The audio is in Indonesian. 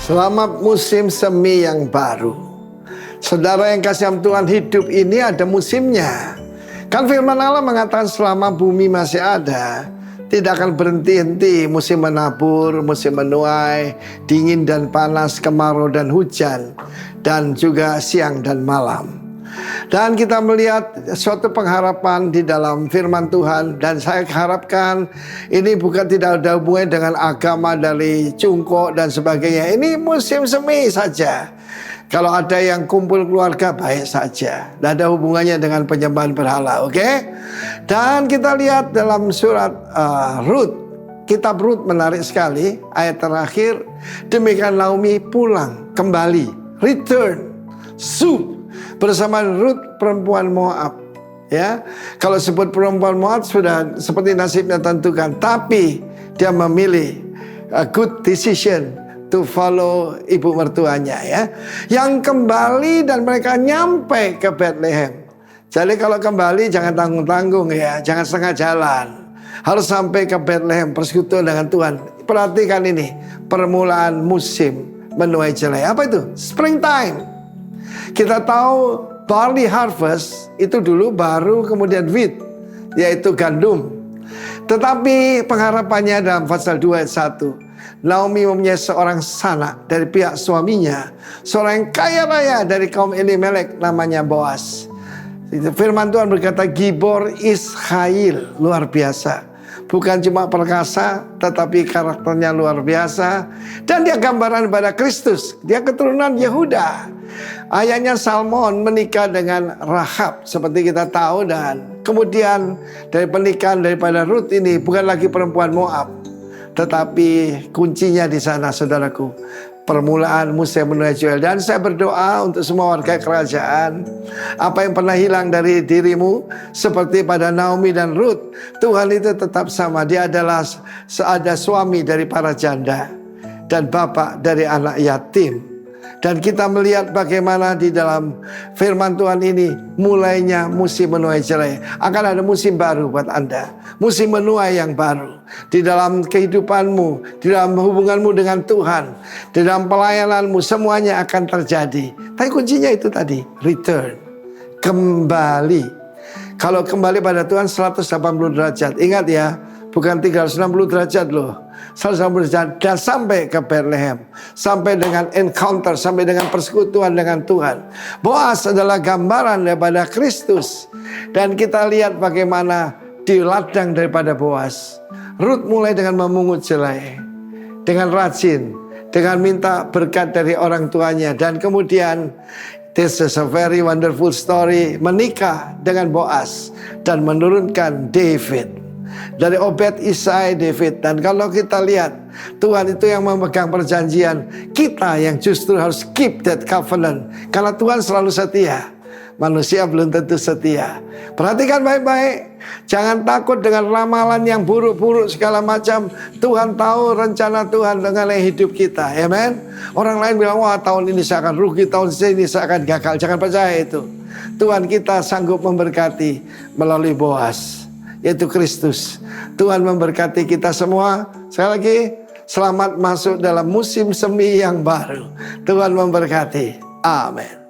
Selamat musim semi yang baru. Saudara yang kasih Tuhan, hidup ini ada musimnya. Kan firman Allah mengatakan selama bumi masih ada, tidak akan berhenti-henti musim menabur, musim menuai, dingin dan panas, kemarau dan hujan, dan juga siang dan malam. Dan kita melihat suatu pengharapan di dalam firman Tuhan. Dan saya harapkan ini bukan tidak ada hubungannya dengan agama dari cungkok dan sebagainya. Ini musim semi saja. Kalau ada yang kumpul keluarga baik saja, tidak ada hubungannya dengan penyembahan berhala, oke? Dan kita lihat dalam surat Rut, kitab Rut menarik sekali. Ayat terakhir, demikian Naomi pulang kembali, return, bersama Rut perempuan Moab. Ya, kalau sebut perempuan Moab sudah seperti nasibnya tentukan. Tapi dia memilih a good decision to follow ibu mertuanya, ya, yang kembali dan mereka nyampe ke Bethlehem. Jadi kalau kembali jangan tanggung-tanggung, ya, jangan setengah jalan. Harus sampai ke Bethlehem, persekutuan dengan Tuhan. Perhatikan ini, permulaan musim menuai jelai. Apa itu? Springtime. Kita tahu barley harvest itu dulu baru kemudian wheat, yaitu gandum. Tetapi pengharapannya dalam pasal 2 ayat 1. Naomi mempunyai seorang sanak dari pihak suaminya, seorang yang kaya raya dari kaum Elimelek, namanya Boaz. Firman Tuhan berkata, Gibor Israel, luar biasa. Bukan cuma perkasa, tetapi karakternya luar biasa. Dan dia gambaran pada Kristus. Dia keturunan Yehuda. Ayahnya Salmon menikah dengan Rahab, seperti kita tahu. Dan kemudian dari pernikahan daripada Rut ini bukan lagi perempuan Moab, tetapi kuncinya di sana, saudaraku, permulaan musim menuai jelai. Dan saya berdoa untuk semua warga kerajaan, apa yang pernah hilang dari dirimu, seperti pada Naomi dan Rut, Tuhan itu tetap sama. Dia adalah ada suami dari para janda dan bapak dari anak yatim. Dan kita melihat bagaimana di dalam firman Tuhan ini, mulainya musim menuai jelai. Akan ada musim baru buat Anda, musim menuai yang baru di dalam kehidupanmu, di dalam hubunganmu dengan Tuhan, di dalam pelayananmu, semuanya akan terjadi. Tapi kuncinya itu tadi, return, kembali. Kalau kembali pada Tuhan 180 derajat. Ingat ya, bukan 360 derajat loh. 180 derajat dan sampai ke Bethlehem, sampai dengan encounter, sampai dengan persekutuan dengan Tuhan. Boaz adalah gambaran daripada Kristus. Dan kita lihat bagaimana di ladang daripada Boaz, Rut mulai dengan memungut jelai, dengan rajin, dengan minta berkat dari orang tuanya. Dan kemudian this is a very wonderful story, menikah dengan Boaz dan menurunkan David. Dari Obed, Isai, David. Dan kalau kita lihat, Tuhan itu yang memegang perjanjian. Kita yang justru harus keep that covenant, karena Tuhan selalu setia. Manusia belum tentu setia. Perhatikan baik-baik. Jangan takut dengan ramalan yang buruk-buruk segala macam. Tuhan tahu rencana Tuhan dengan hidup kita. Amen. Orang lain bilang, wah tahun ini saya akan rugi, tahun ini saya akan gagal. Jangan percaya itu. Tuhan kita sanggup memberkati melalui Boaz, yaitu Kristus. Tuhan memberkati kita semua. Sekali lagi, selamat masuk dalam musim semi yang baru. Tuhan memberkati. Amin.